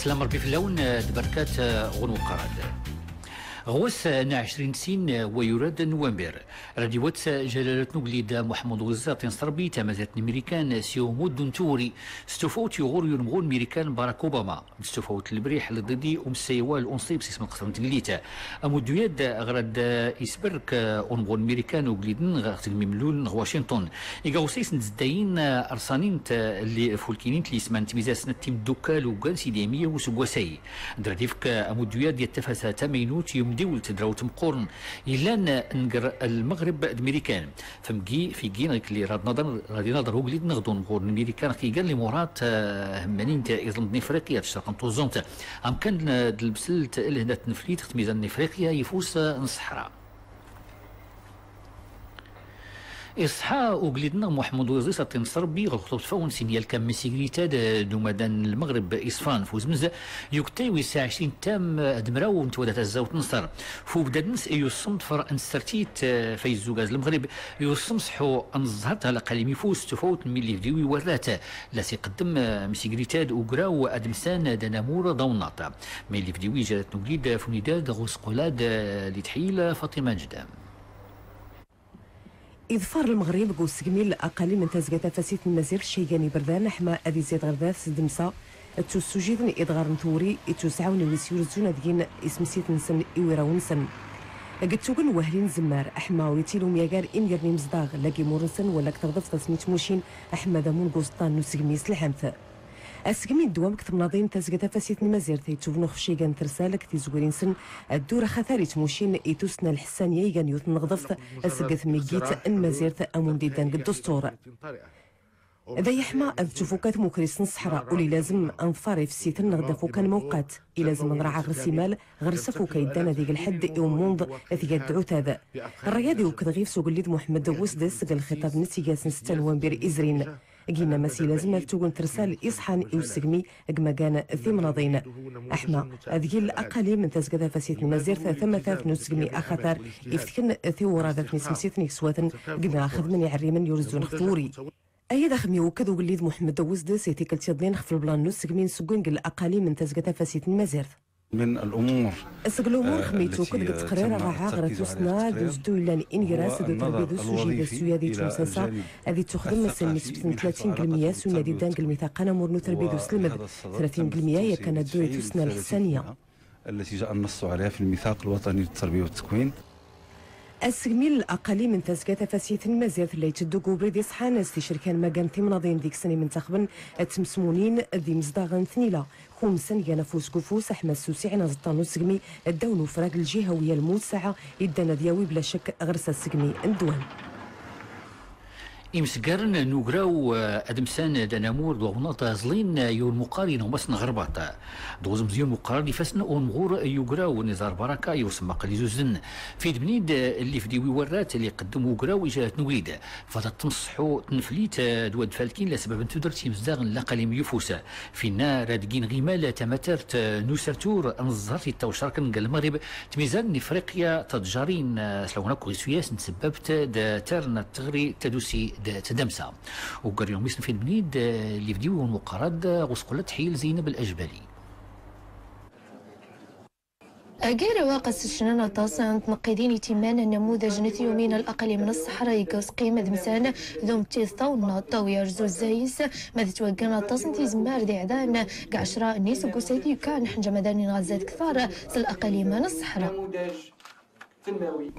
سلام ربي في اللون دبركات غنو قراد غوث 20 سين ويراد نوامبر راديوات جلالة نقليد محمد وزات صربي تمازات الميريكان سيو مود توري استفوت يغور ينمغون ميريكان باراك اوباما استفوت البريح لضدي سيوال انصيب سيسم قصرن تقليتا امودياد غرد يسبرك انمغون ميريكان وقليدن غاغتل مملول واشنطن يقاوسيس نزداين ارسانين اللي فولكينين اللي اسمان تميزاس نتيم دوكال وقال سيديمية وسقواسي دراديفك امودياد يتفاسا تامينوت دول تدراوت مقورن إلا نقر المغرب الأمريكان فمجي في جينا اللي غادي نظر هو قليد نغدو نقول الأمريكان كي قال لي مرات همانين إيرلند نفريقيا تشتاق توزونت أم كان البسلت اللي هنا تنفليت ميزان نفريقيا يفوس نصحراء إصحاء وقليدنا محمد وزيس الصربي غلطوط فون سينيال كم مسيغريتا دومدان المغرب إصفان فوز مزا يكتاوي ساعة 20 تام دمراو نتودات الزاوت نصر فو بدا نس يصمت فر انسترتيت في الزوغاز المغرب يصمصحو انزهرت على قليمي فوز تفوت ملي فيديوي وراتا لا سيقدم مسيغريتا وقراو ادمسان دنامور ضوناطا ملي فيديوي جات نوليد فنيداد غوس قولاد لتحيل فاطمة جدام إظفار المغرب قوس جميل أقل من تزقة فاسيت المزير الشيغاني بردان حما أدي زيد غرداث دمسا تسجدن إدغار نثوري تسعون ويسيور زونا ديين اسم سيت نسن إويراون سن قدتوغن وهلين زمار أحما ويتيلو مياغار إميرني مزداغ لاقي مورنسن ولا كتغضف تسميت موشين أحما دامون قوسطان نسجميس الحمث أسقمي الدوام كتب ناضين تزقة فاسيت المزير تيتوفنو خشيغان ترسالك تيزورين سن الدورة خثاري تموشين إيتوسنا الحسانية يغان يوث نغضفت أسقث ميجيت المزير أمون ديدان الدستور ذا يحمى تشوفوكات موكريس الصحراء ولي لازم انفاري في السيتن نغدفو كان موقات لازم نرعى غير سيمال غير سفو كيدانا ديك الحد يوموند ثيادعو هذا الرياضي وكتغيف سوق الليد محمد وسدس قال الخطاب نتيجاس 6 نوفمبر إزرين قينا ماسي لازم تكون ترسال إصحان يوسقمي كما كان ذي مناضين أحنا هذه الأقل من تزقذا فاسيت المزير ثم ثلاث نسقمي أخطر يفتكن ثي ورادة نسمسيتني سواتن قلنا أخذ من يعري من يرزون خطوري أي دخمي وكذا وليد محمد وزد سيتي كالتيضين خف البلان نسقمين سقون قل أقل من تزقذا فاسيت المزير من الامور الامور خميتو كد تقرير راه غير توسنا دوزدو الى انغراس دو تربيه السوجي السيادي تونسا هذه تخدم مثلا 30% سنه دي دانك الميثاق انا مورنو تربيه سلمد 30% هي كانت دو توسنا الحسانيه التي جاء النص عليها في الميثاق الوطني للتربيه والتكوين السجميل الأقل من تزكاة فاسيت المزير اللي تدوكو بريدي صحان استشركان مقامتي مناضين ديك سنة منتخبا تمسمونين ذي مزداغن ثنيلة خمسا ينفوس كفوس أحمد سوسي عنا زطانو السجمي الدون فراق الجهوية الموسعة يدانا دياوي بلا شك غرس السجمي اندوان إمسكارن نوغراو أدمسان دنامور دوغناطا زلين يون مقارن ومسن غرباطا دوز مزيون مقارن فاسن ونغور يوغراو نزار بركة يوسما قليزوزن في دبنيد اللي في ديوي ورات اللي قدموا وغراو إجاة نويد فتا تنصحو تنفليت دواد فالكين لسبب تدر تيمزداغن لاقاليم يفوسا فينا رادقين غيمال تماترت نوسرتور انظهرت التوشاركن قال المغرب تميزان نفريقيا تدجارين سلونا كوريسوياس نسببت دا ترنا تغري تدوسي تدمسا وقريهم يسن في البنيد اللي فديو المقارد غسقلة حيل زينب الأجبالي أجير واقس الشنانة طاسان تنقيدين تيمان النموذج نثيومين الأقل من الصحراء يقص قيمة دمسان ذوم تيثا وناطا ويرزو الزايس ماذا توقعنا طاسن تيزمار دي عدان قعشراء الناس وقسيدي كان حنجة مداني غازات كثار سالأقل من الصحراء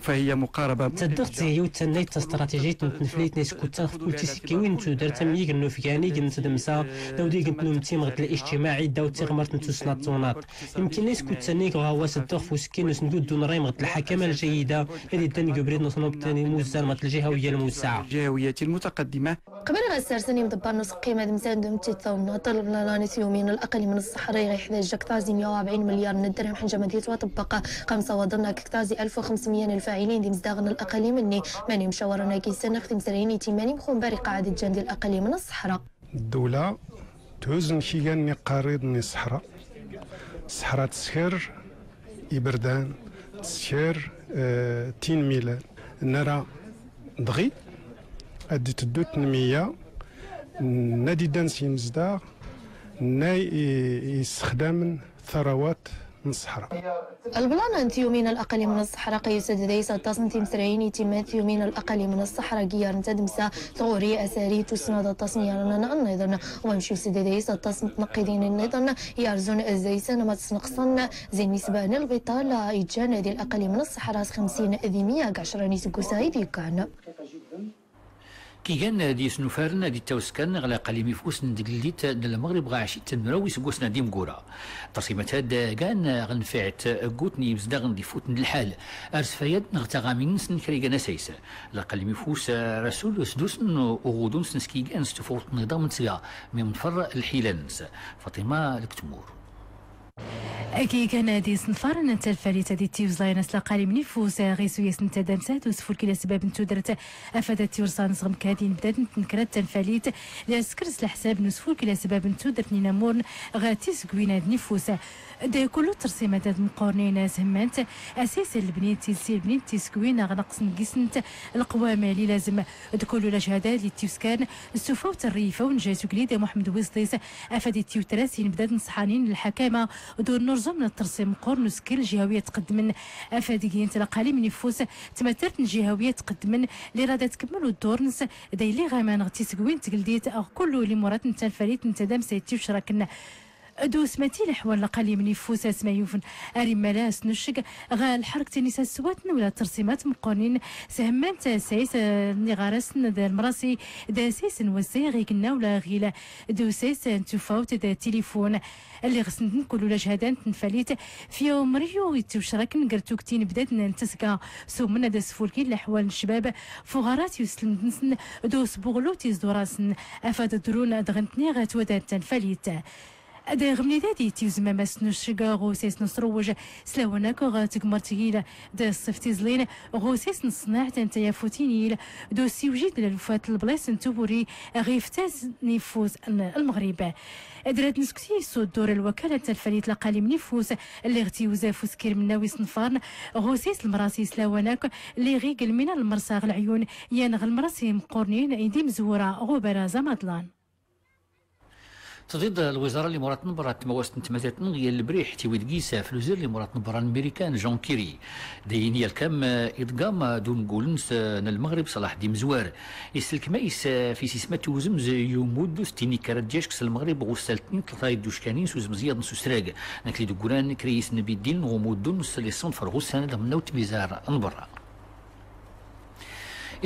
فهي مقاربه تصدقت هي وتنيت استراتيجيه تنفليت ناس كنت في تسكيوين تدار تميك انه في كاني كنت دمسا داودي كنت نمتي مغت الاجتماعي داو تغمرت نتوسنات تونات يمكن ناس كنت تنيك غوا سدوخ فوسكين وسندود دون راي مغت الحكمه الجيده اللي تاني قبريت نصنوب تاني موزان مغت الجهويه الموسعه الجهويه المتقدمه قبل غسر سني مدبر نص قيمه دمسان دومتي ثون طلب لانيت يومين الاقل من الصحراء غيحتاج كتازي 140 مليار من الدرهم حنجه مديت وطبقه 5 وضرنا كتازي 1500 الفاعلين دي مزداغن الأقل مني ماني مشاورنا كي سنة ختم سريني تيماني مخون باري قاعدة جندي الأقل من الصحراء الدولة توزن شيغان قاريض ني الصحراء تسخر إبردان تسخر تين ميلان نرى دغي أدي تدو تنمية نادي دانسي مزداغ يستخدم ثروات من الصحراء. البلان أنتيو من الأقل من الصحراء قيسد ديس التصن تمسرين تيماتيو من الأقل من الصحراء جيار تدمسا ثوري أساري تسند التصن يارنا النظام ومشي سد ديس التصن تنقدين النظام يارزون الزيسان ما تسنقصن زي نسبان البطالة إيجان دي الأقل من الصحراء 50 ذي 110 نسكو سايدي كان كي كان دي سنوفارنا دي تاوسكان على قليمي فوس ندقليت المغرب غاشي تنراوي سكوسنا دي مقورا تصيمات هاد كان غنفعت قوتني بزداغن دي فوت الحال ارس فياد نغتغامين سنكري كان سايسه لا قليمي فوس رسول سدوسن وغودون سنسكي كان ستفوت نظام نتسيا من فر الحيلانس فاطمه الكتمور أكي كان دي صنفار نتا الفريتة دي تيوزلاينس لقالي من فوس غيسو يسن تدامسات وسفور كلا سباب نتودرت أفادت يورسان صغم كادين بدات نتنكرات تنفاليت لاسكرس لحساب نسفور كلا سباب نتودرت نينامورن غاتيس كويناد نفوس دا كلو ترسيمات مقارنين سهمانت أساس البنيت تيسير بنيت تيسكوين غنقص نقسنت القوام اللي لازم دكولو لشهادات اللي تيوسكان السفوت الريفة ونجاتو قليدة محمد ويصديس أفادت تيوتراسين بدات نصحانين الحكامة دور نرزو من الترسيم قرن سكيل جهوية تقدمن أفادقين تلقالي من يفوس تمثلت الجهوية تقدمن اللي رادا تكملوا الدورنس دايلي غامان غتي سكوين تقلديت كله اللي مرات نتا الفريد نتا دام سيتي وشراكنا دوس ماتي الحوال لقالي من يفوس اسما يوفن اري ملاس نشق غا الحركة نساء سواتنا ولا ترسيمات مقارنين سهمان تاسيس نغارسن دا المراسي دا سيس نوسي غيكنا ولا غيلا دوسيس نتوفاوت دا تليفون اللي غسندن كل ولا شهادان تنفاليت في يوم ريو يتوشراك نقرتو كتين بدات ننتسكا سومنا دا سفولكين لحوال الشباب فغارات يسلم دوس بوغلو تيزدوراسن افاد درون دغنتني غاتودا تنفاليت أدا غمني دادي تيوزما ماسنوش غوسيس نصروج سلاوناك غاتقمر تقيلة دا الصفتي زلين غوسيس نصناع تنتيا فوتينيل دو سيوجيد للوفات البلايس نتوبوري غيفتاز نفوز المغرب أدرات نسكتي صود دور الوكالة الفريد لقالي من نفوس اللي غتي وزافوس كير من ناوي صنفارن غوسيس المراسي سلاوناك اللي غيقل من المرساغ العيون يانغ المراسي مقورنين ايدي مزورة غوبرا زمطلان تضيد الوزاره اللي مرات نبرات مواسط تمازات هي البريح تيويد قيسه في الوزير اللي مرات نبرا الامريكان جون كيري دايني الكام ادغام دون قولنس المغرب صلاح دي مزوار يسلك مايس في سيسمات وزمز يومود تيني كرات جاشكس المغرب غسالتين ثلاثه دوشكانين سوز مزياد نسو سراق ناكلي دوكوران كريس نبي الدين ومودون لي صنفر غسان دم نوت ميزار نبرا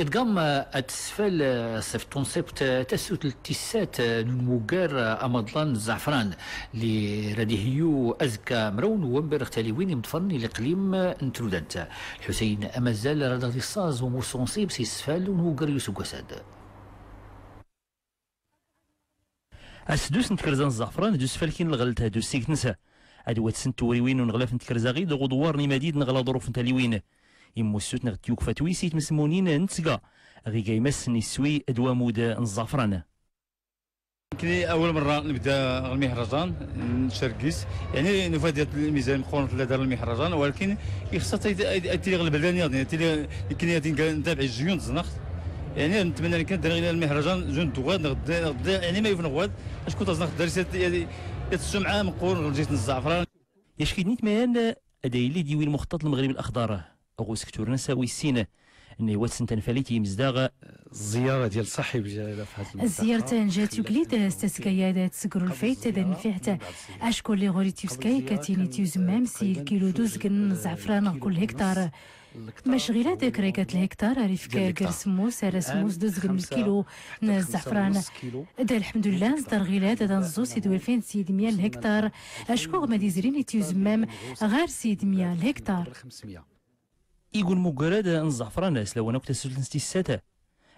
إدغام أتسفل صف كونسيبت تسوت التسات نموغار أمضلان الزعفران اللي رديهيو أزكى مرون ومبر اختاليوين متفرني لقليم نترودانت حسين أمازال رضا الصاز وموسونسيب سيسفال ونموغار يوسف قساد أسدوس نتكرزان الزعفران دوس فالكين الغلت دوس سيكنسا أدوات سنتوريوين ونغلاف نتكرزاغي غدوار مديد نغلا ظروف نتاليوين يموسوت نغتيوك فتويسيت مسمونين نتسقى غيكا يمسني السوي ادوا مودا الزعفران يمكن اول مره نبدا المهرجان نشركيس يعني نفادية الميزان مقارنه لدار المهرجان ولكن خصها تيلي البلدان يعني تيلي يمكن نتابع الجيون زنخت يعني نتمنى ان كان دار المهرجان جون دوغاد نغدا يعني ما يفن غواد اش كنت زنخت دارسات السمعه مقارنه جيت الزعفران يشكي نيت ميان ادايلي ديوي المخطط المغربي الاخضر أغو سكتور نساوي السينة اني واتسن تنفاليتي مزداغا الزياره ديال صاحب الجلاله في هذه المنطقه الزياره جات يقليد استسكايا تسكروا الفايت دا نفعت اشكون لي غوريتيوسكاي كاتيني تيوزمام سي الكيلو دوزكن زعفران كل هكتار مشغيلة ذكريات الهكتار ريفكا كرسموس رسموس دوزكن الكيلو الزعفران دا الحمد لله صدر غيلات دا نزو سيد 2000 سيد 100 الهكتار اشكون غادي زريني تيوزمام غير سيد 100 الهكتار يقول مقرد الزعفران سلوانا كتا سلسلتي الساتة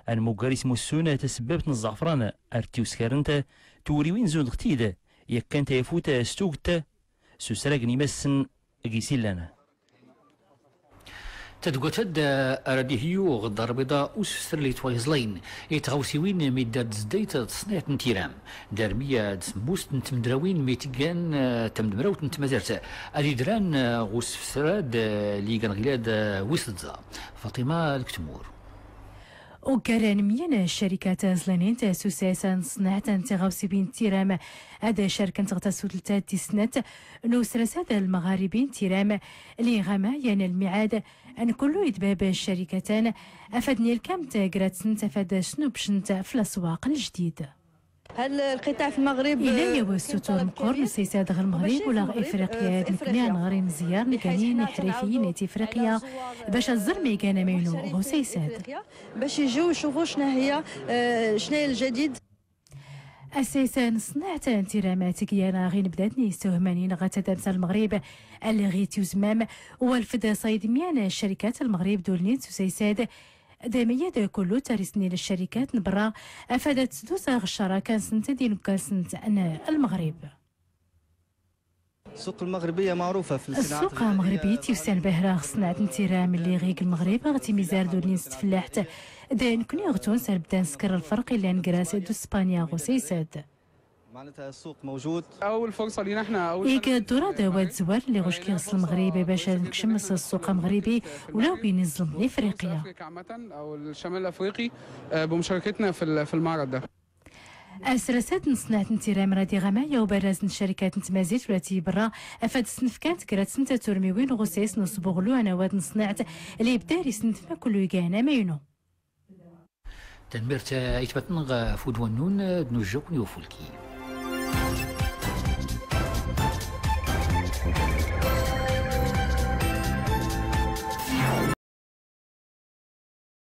أن مقر اسمو السونة تسببت الزعفران أرتيوس كارنتا توريوين زون اختيدة يك كانت يفوت ستوكتا سوسراغني مسن أجيسي لنا تدقوتد أراديهيو غدار بيضاء أسفر لي تويزلين يتغوسيوين ميداد زديت تصنيع تنتيرام دارمية دسموس نتمدراوين ميتيغان تمدمراوت نتمازرت أديدران غوسفسراد لي غنغلاد ويسدزا فاطمة الكتمور وكران ميان الشركات زلانين تاسوسا صناعة تغاوسي بين تيرام هذا شركة تغتسل تاتي سنة نوسرس هذا المغاربين تيرام اللي غما يعني الميعاد أن كله يتباب الشركتان أفادني الكام تاقرات سنت أفاد شنو بشنت في الأسواق الجديدة. هل القطاع في المغرب إلى يوسطور مقر سيساد غير المغرب ولا إفريقيا نكني عن غير مزيار نكانين حريفيين إفريقيا باش الزرمي كان مينو هو سيساد باش يجيو يشوفوا شنو هي الجديد. أساسا صناعة انتراماتك يانا غين بداتني سهمانين غتدامس المغرب اللي غيت يزمام والفدا صيد ميانا شركات المغرب دولنين سيساد دامية دا كله تارسني للشركات نبرا أفادت دوسا غشارة كان سنت دين كان سنت أنا المغرب. السوق المغربية معروفة في الصناعات. السوق المغربي تيوسان بهرا صناعة انترام اللي غيك المغرب غتي ميزار دولين ستفلاحت دا نكوني غتون سار بدا نسكر الفرق اللي نكراس دو اسبانيا غوسيساد. معناتها السوق موجود. اول فرصه لينا احنا إيك الدورة دوات زوار اللي غوش كيغسل المغربي باش نكشمس السوق المغربي ولا وين ينظلم لافريقيا عامه او الشمال الافريقي بمشاركتنا في المعرض ده. أسرسات نصنع انترام رادي غماية وبراز شركات نتمازيت ولاتي برا أفاد سنف كانت كرات سنتا تورميوين غوسيس نصبغلو أنا واد نصنعت اللي بداري سنت ما كله يقانا ماينو تنميرت ايتبتنغ فود ونون دنوجوك نيوفولكي.